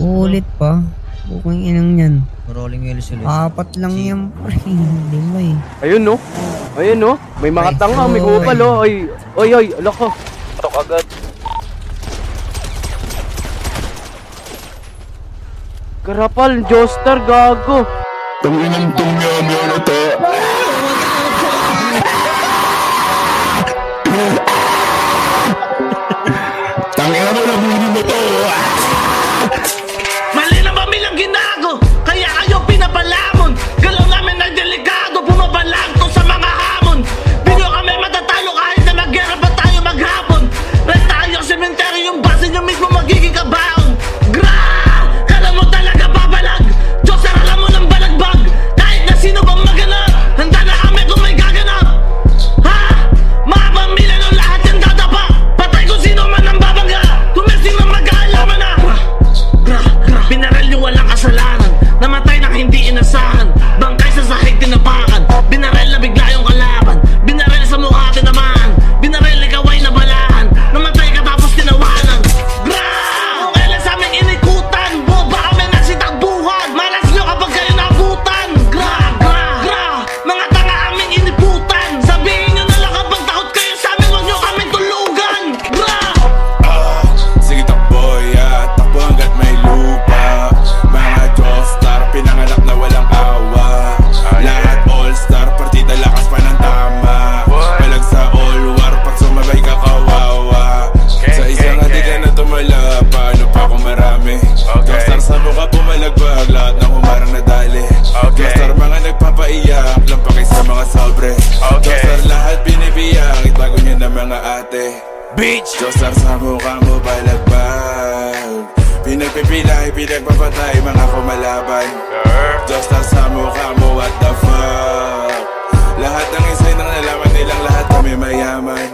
Ulit pa. Bukong inang yan. Rolling wheels ulit. Apat lang yan, pre. Hindi mo eh. Ayun no. Ayun no. May mga tanga, may kupal oh. Oy, alak ko. Tok agad. Karapal, Joestar, gago. Tanginang tumyam-yam na to. Tanginang tumyam na to. Mali na ba bilang ginago? Kaya kayo pinapalamon. Galaw namin ay delikado. Bumabalag to sa mga hamon. Di nyo kami matatalo kahit na mag-gera pa tayo maghapon. Red tayo sementeryo, yung base nyo mismo magiging kabaon. Gra! Kala mo talaga babalag. Diyos, alam mo ng balagbag. Kahit na sino bang maganap, handa na kami kung may gaganap. Ha? Mga pamilya ng lahat yan dadapa. Patay kung sino man ang babangga. Kung may sino mag-aalaman na. Binaril yung walang kasalanan. Namatay na hindi inasahan. Bangkay sa sahig tinapakan. Binaril na bigla yung kalaban. Binaril sa mukha tinamaan. Binaril ikaw ay nabalahan. Namatay ka tapos tinawanan. Gra! Kung kailan sa aming inikutan, boba kami nagsitagbuhan. Malas nyo kapag kayo nabutan. Gra! Gra! Gra! Mga tanga aming iniputan. Sabihin nyo na lang kapag takot kayo sa amin, huwag nyo kaming tulugan. Gra! Sige takbo, yeah. Takbo hanggat may lupa. Mga Joestar, pinanganak na walang awa. Lahat all-star, partida lakas pa ng tama. Palag sa all-war, pag sumabay ka kawawa. Sa isang hati ka na tumala, paano pa kung marami? Joestar sa mukha pumalagbag, lahat ng humarang nadali. Joestar mga nagpapaiyak, lampakay sa mga sobre. Joestar lahat binibiyak, itago niya na mga ate. Bitch! Joestar sa mukha mo balagbag. Pinagpipilay, pinagpapatay, mga kumalaban. Joestar sa mukha mo, what the fuck? Lahat ng isay nang nalaman nilang lahat kami mayaman.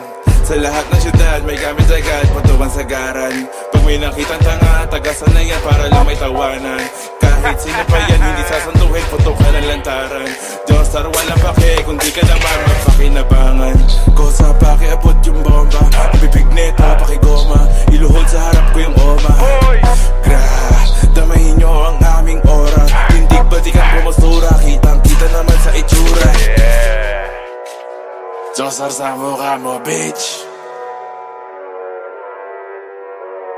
Sa lahat ng syudad, may gamit agad, patukan sa garan. Pag may nakitang tanga, tagasan na yan para lang may tawanan. Kahit sino pa yan, hindi sasantuhin, putukan ng lantaran. Joestar, walang pake, kundi ka naman magpakinabangan. Kosa, pakiabot yung bomba, bibig neto, pakigoma. Iluhod sa harap ko yung oma. Gra, damahin nyo ang aming aura. Tindig batikan bumusura, kitang-kita naman sa itsura. Joestar sa mukha mo, bitch.